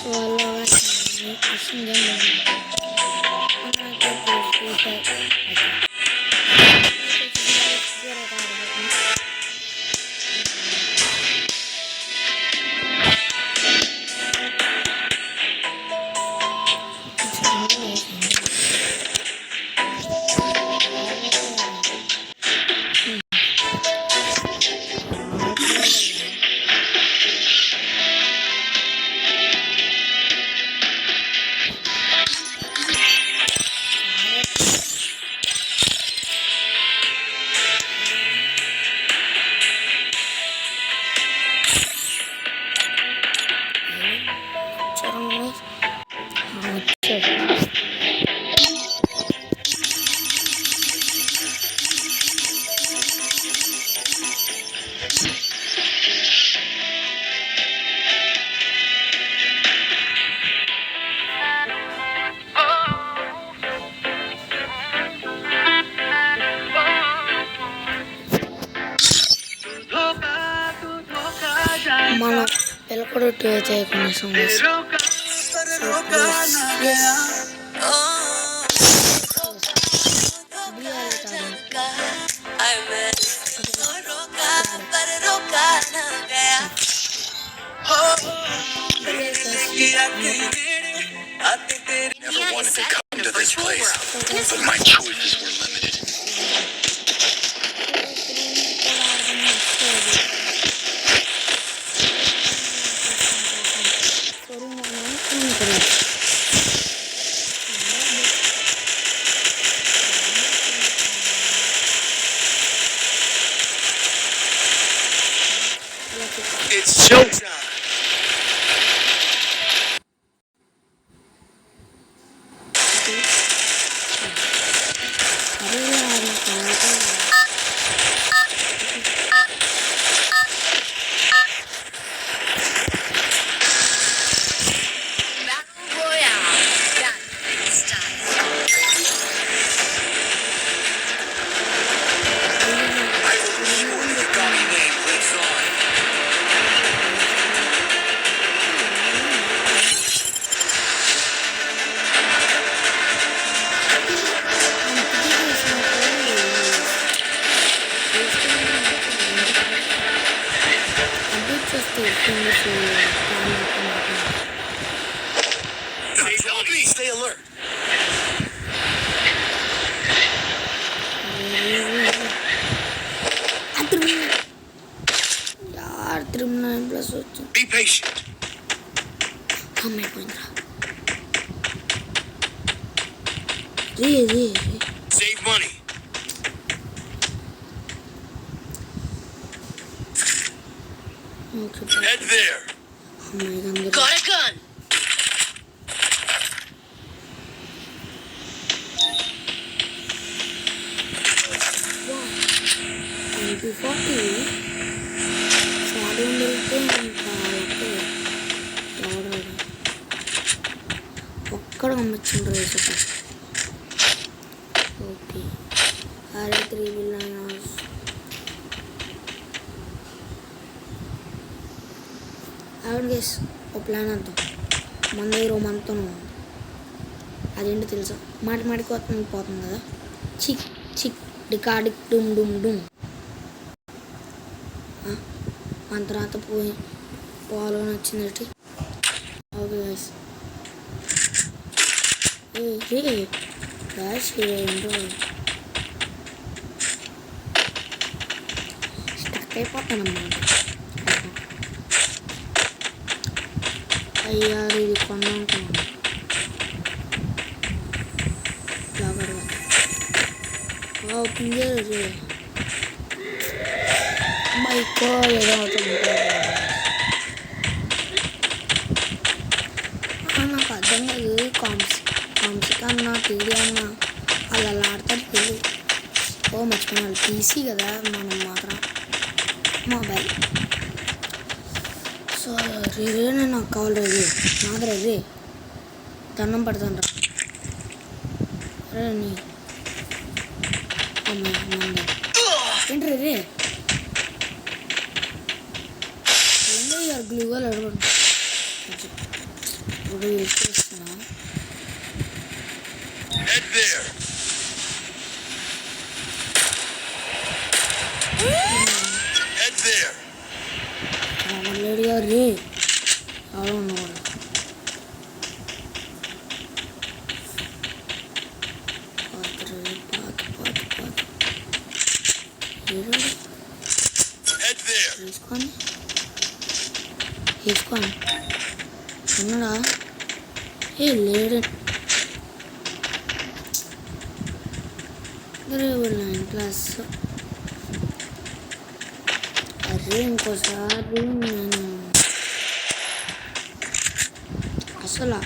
Swallow it. Mana pelakor itu aja yang sama. Never wanted to come to this place, but my choices were limited. It's showtime. Stay alert. Be patient. Save money. Head there. Got a gun. ఒక్కడ అమ్మచ్చిండ్రు వేసట okay R3 విల్లానాస్ అవును guys ఓ plan అంతా మన దగ్గర మనతో అదేంటో తెలుసా మాటికి పోతుంది కదా చిక్ చిక్ డికాడిక్ డుమ్ డుమ్ డుమ్ మన తర్వాత పోవాలని వచ్చిందటి ఓకే గైస్ ఏంటో స్టక్ అయిపోతానన్నమాట అయ్యా ఇది కొండ అనుకున్నాను ఓపెన్ చేయరు మైకో ఏదో అవుతుంది నాకు అర్థం కాదు కామ్స్ కన్నా టీవీ అన్నా అలా ఆడతాడు తెలియదు ఓ మర్చిపోయినాడు పీసీ కదా మనం మాత్రం మొబైల్ సో రే నాకు కావాలి రే నాదరా రే దండం పడతాను రే నీ అమ్మాయి ఏంటి రే గ్లూవల్ అడగండి ఇప్పుడు వేసేస్తున్నా. Head there. Head there. Lady గారు రే ఎవరో ఉన్నవాడు. Head there. వేసుకోండి వేసుకోండి ఉన్నాడా? ఏ లేడు. అరే 9 అరే ఇంకోసారి నేను అసలు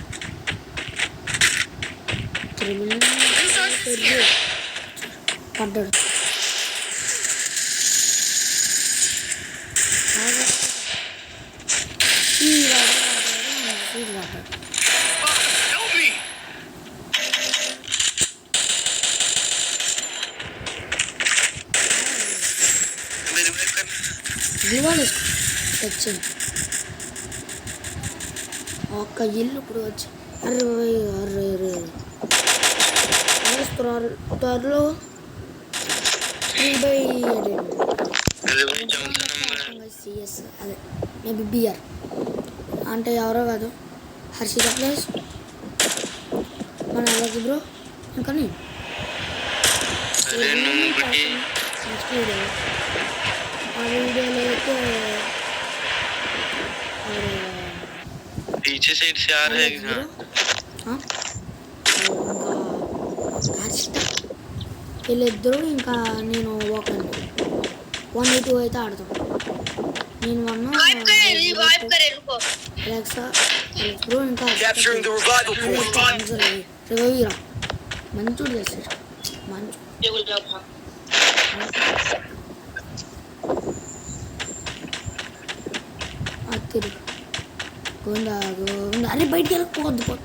పడ్డాడు. Help me. मेरे भाई कर. దివాళి తెచ్చింది ఒక్క ఇల్లు ఇప్పుడు వచ్చి అరవై అరవై త్వరలో 3/8 मेरे भाई जॉनसन नंबर. సిఎస్ అదే మేబీ బిఆర్ అంటే ఎవరో కాదు హర్షిత ప్లేస్ మన అలాగే బ్రో ఇంకా अरे नून बिटी. నెక్స్ట్ వీడియో ఆ వీడియోలో అయితే पीछे साइड से आ रहे हैं. हाँ. హర్షిత వీళ్ళిద్దరూ ఇంకా నేను ఒకరిని 1v2 అయితే ఆడతాం. నేను Revive करे रुको. అలెక్సా బ్రో ఇంకా Capturing the revival point. Revive రా మంచోడు చేస్తాడు మంచు ये बोल जाओ. हाँ. అత్తిరి గోందా గోందా అరే బయటికి వెళ్ళకపోవద్దు పో.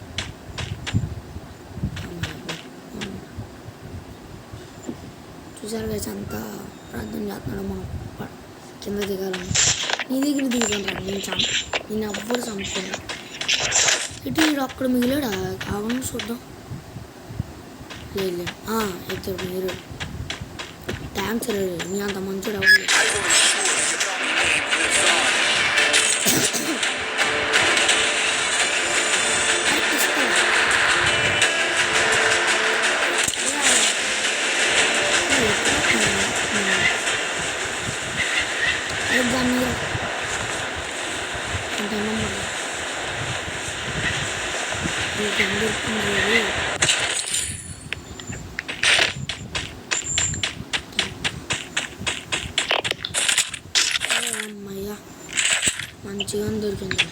చూసారు వేసి అంతా ప్రార్థన చేస్తున్నాడు మా కింద దిగాలని. నీ దగ్గర దిగుతాను నేను ఎవ్వరు చంపుకున్నా ఇటు వీడు అక్కడ మిగిలాడా కావాలని చూద్దాం. లేదు ఇద్దరు మీరు థ్యాంక్స్ లేదు నీ అంత మంచిగా అవ్వలేదు. అమ్మయ్యా మంచిగా దొరికింది.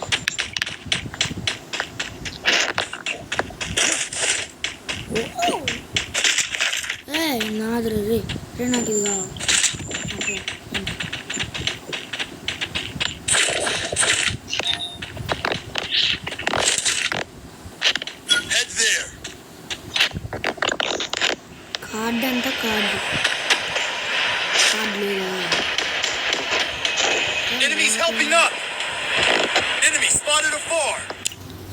నాది రే రే నాకు ఇది కావాలి. కార్డు అంతా కార్డు లేదా Enemies helping up. Enemy spotted afar.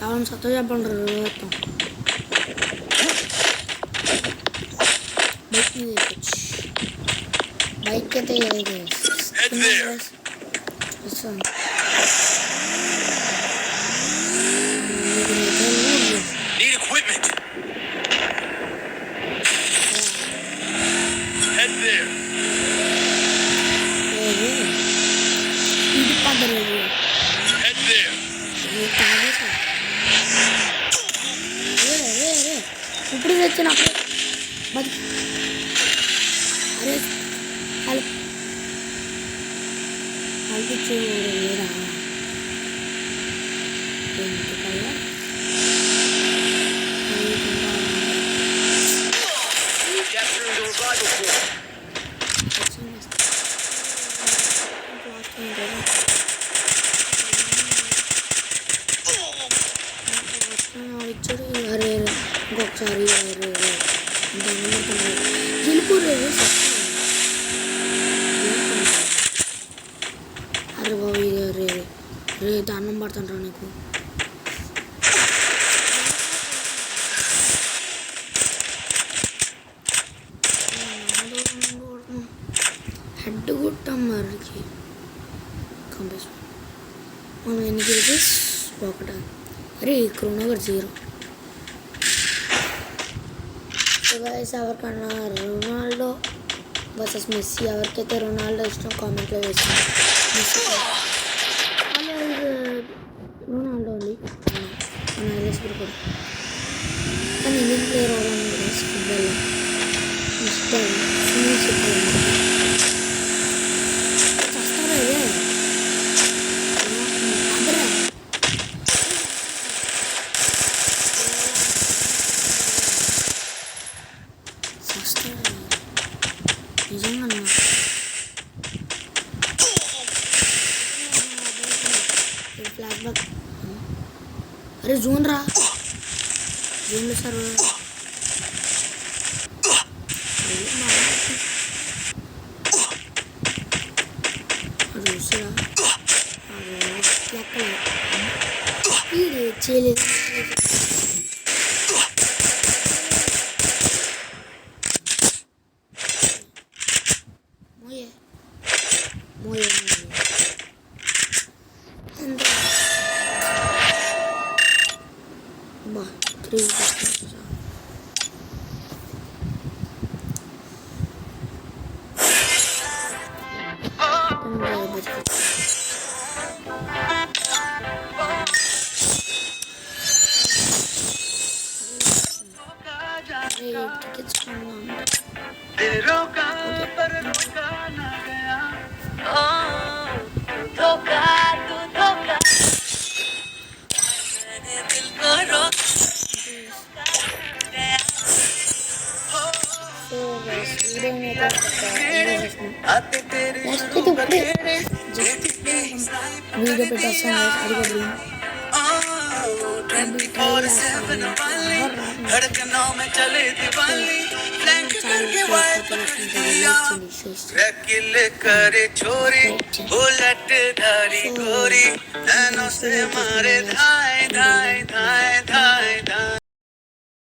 ఎవరైనా సత్తా చెప్పండి మొత్తం బైక్ మీద ఎక్కొచ్చు. బైక్ అయితే Head there. వస్తుంది. Need equipment. Head there. ఇది పదలేదు Head there. ఇప్పుడు తెచ్చినప్పుడు బతి అరే అది చూడరా ఎందుకయ్యా Capturing the revival point. ఇచ్చాడు అరే ఇంకొకసారి గెలుపురేది అరే బాబు రే రే దండం పడుతుంటా నీకు అరే క్రోనోగర్ 0. గైస్ ఎవరికన్నా రొనాల్డో వర్సెస్ మెస్సీ, ఎవరికైతే రొనాల్డో ఇష్టం కామెంట్లో వేసుకోండి. మెస్సీ రొనాల్డో ఉంది మన ఐఎస్పీ కూడా, కానీ ఇండియన్ ప్లేయర్ అవ్వాలని గైస్ ఫుట్బాల్లో మిస్టర్ సునీల్ శెట్టి చేస్తారా ఇదే అబ్బరా నిజంగా ఫ్లాష్ బ్యాక్. అరే జోన్ రా, జోన్లో సార్ చూసారా చేయలేదు. మోయే మోయే బా 3 టికెట్స్ వీడియో పెట్టేస్తాను. అది కూడా धड़कनों में चले दिवाली फ्लैंक करके वाइप किल करे छोरी बुलेट धारी गोरी नैनों से मारे धाए धाए धाए धाए